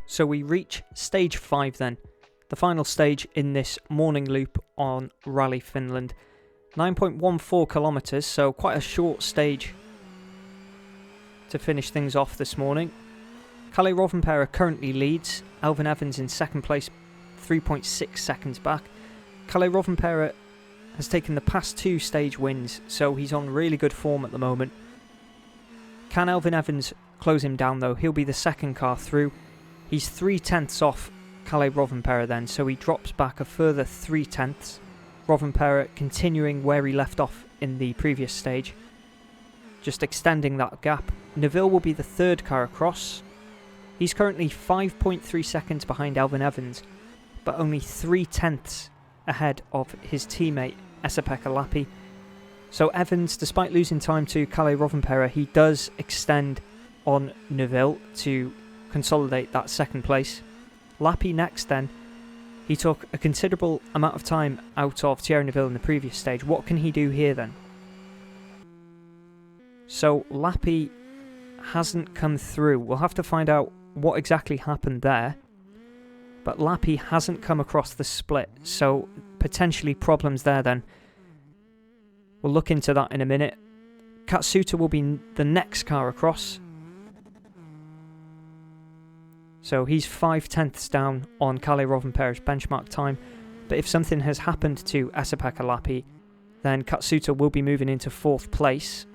So we reach stage 5 then, the final stage in this morning loop on Rally Finland. 9.14 kilometres, so quite a short stage to finish things off this morning. Kalle Rovanperä currently leads, Elfyn Evans in second place, 3.6 seconds back. Kalle Rovanperä has taken the past 2 stage wins, so he's on really good form at the moment. Can Elfyn Evans close him down though? He'll be the second car through. He's 3/10 off Kalle Rovanperä then, so he drops back a further 3/10. Rovanperä continuing where he left off in the previous stage, just extending that gap. Neville will be the third car across. He's currently 5.3 seconds behind Elfyn Evans, but only 3/10 ahead of his teammate Esa-Pekka Lappi. So Evans, despite losing time to Kalle Rovanperä, he does extend on Neville to consolidate that second place. Lappi next then, he took a considerable amount of time out of Thierry Neville in the previous stage. What can he do here then? So Lappi hasn't come through. We'll have to find out what exactly happened there. But Lappi hasn't come across the split, so potentially problems there then. We'll look into that in a minute. Katsuta will be the next car across. So he's 5/10 down on Kalle Rovanperä's benchmark time. But if something has happened to Esa-Pekka Lappi, then Katsuta will be moving into 4th place.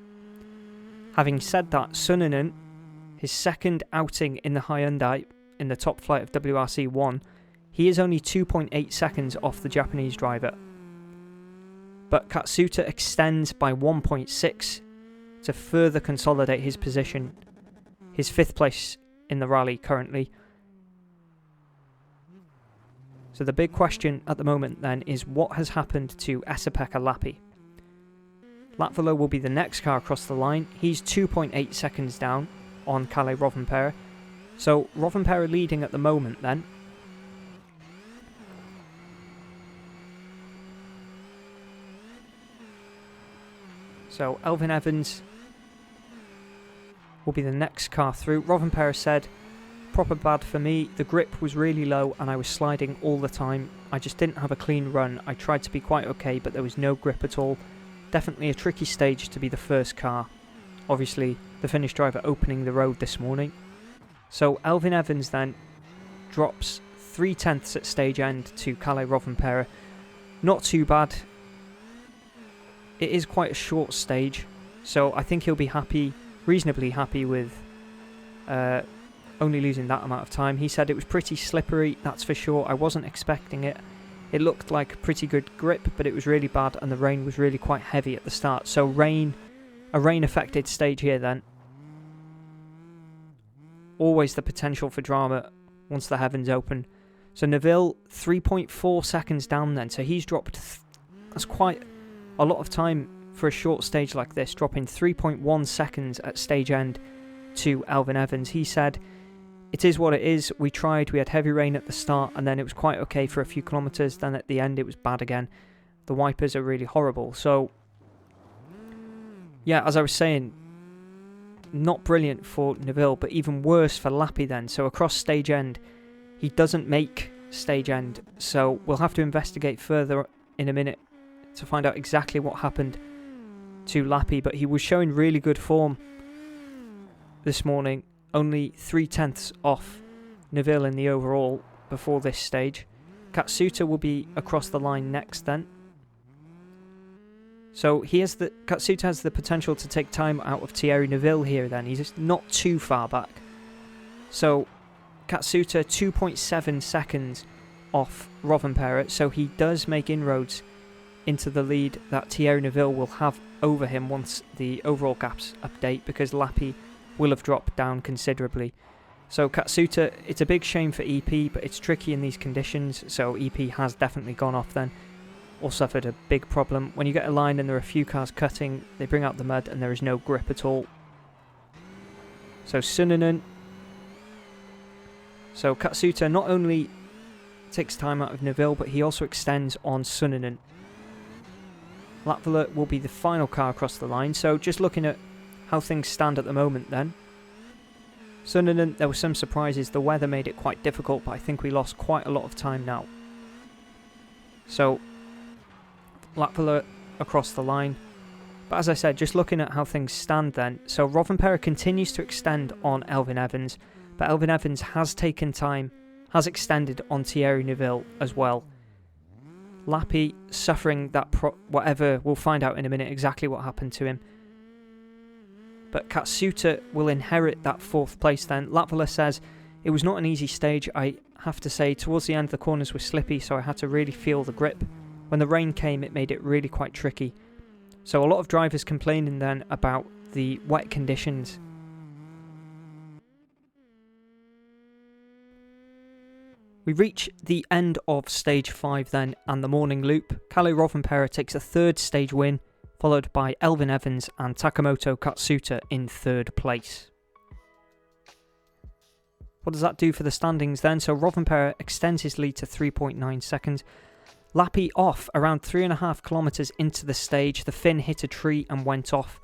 Having said that, Suninen, his second outing in the Hyundai in the top flight of WRC 1, he is only 2.8 seconds off the Japanese driver. But Katsuta extends by 1.6 to further consolidate his position, his 5th place in the rally currently. So the big question at the moment then is what has happened to Esa-Pekka Lappi. Latvala will be the next car across the line. He's 2.8 seconds down on Kalle Rovanperä. So Rovanperä leading at the moment then. So Elfyn Evans will be the next car through. Rovanperä said, proper bad for me. The grip was really low and I was sliding all the time. I just didn't have a clean run. I tried to be quite okay, but there was no grip at all. Definitely a tricky stage to be the first car. Obviously, the Finnish driver opening the road this morning. So Elfyn Evans then drops 3/10 at stage end to Kalle Rovanperä. Not too bad. It is quite a short stage, so I think he'll be happy, reasonably happy with only losing that amount of time. He said it was pretty slippery, that's for sure. I wasn't expecting it. It looked like pretty good grip, but it was really bad and the rain was really quite heavy at the start. So a rain affected stage here then. Always the potential for drama once the heavens open. So Neville 3.4 seconds down then, so he's dropped, that's quite a lot of time for a short stage like this, dropping 3.1 seconds at stage end to Elfyn Evans. He said, it is what it is, we tried, we had heavy rain at the start and then it was quite okay for a few kilometres, then at the end it was bad again. The wipers are really horrible. So yeah, as I was saying, not brilliant for Neville, but even worse for Lappi then. So across stage end, he doesn't make stage end, so we'll have to investigate further in a minute to find out exactly what happened to Lappi, but he was showing really good form this morning, only 3/10 off Neville in the overall before this stage. Katsuta will be across the line next then. So Katsuta has the potential to take time out of Thierry Neville here then. He's just not too far back. So Katsuta 2.7 seconds off Rovanperä, so he does make inroads into the lead that Thierry Neville will have over him once the overall gaps update, because Lappi will have dropped down considerably. So Katsuta, it's a big shame for EP, but it's tricky in these conditions, so EP has definitely gone off then, or suffered a big problem. When you get a line and there are a few cars cutting, they bring out the mud and there is no grip at all. So Suninen. So Katsuta not only takes time out of Neville, but he also extends on Suninen. Latvala will be the final car across the line. So just looking at how things stand at the moment then. Sunderland, there were some surprises. The weather made it quite difficult, but I think we lost quite a lot of time now. So, Latvala across the line. But as I said, just looking at how things stand then, so Rovanperä continues to extend on Elfyn Evans, but Elfyn Evans has taken time, has extended on Thierry Neuville as well. Lappi suffering that whatever, we'll find out in a minute exactly what happened to him. But Katsuta will inherit that 4th place then. Latvala says, it was not an easy stage, I have to say. Towards the end the corners were slippy, so I had to really feel the grip. When the rain came, it made it really quite tricky. So a lot of drivers complaining then about the wet conditions. We reach the end of stage 5 then, and the morning loop. Kalle Rovanperä takes a 3rd stage win, followed by Elfyn Evans and Takamoto Katsuta in 3rd place. What does that do for the standings then? So Rovanperä extends his lead to 3.9 seconds. Lappi off around 3.5 kilometres into the stage. The Finn hit a tree and went off.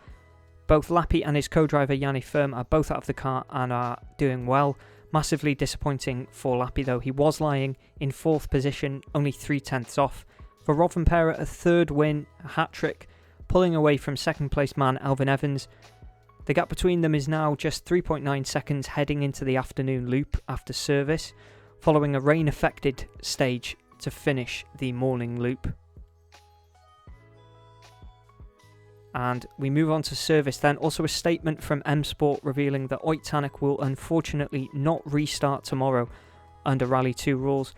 Both Lappi and his co-driver Yanni Firm are both out of the car and are doing well. Massively disappointing for Lappi though. He was lying in 4th position, only 3/10 off. For Rovanperä, a 3rd win, a hat-trick, pulling away from 2nd place man Elfyn Evans. The gap between them is now just 3.9 seconds heading into the afternoon loop after service, following a rain-affected stage to finish the morning loop. And we move on to service then. Also a statement from M Sport revealing that Oit Tanak will unfortunately not restart tomorrow under Rally 2 rules.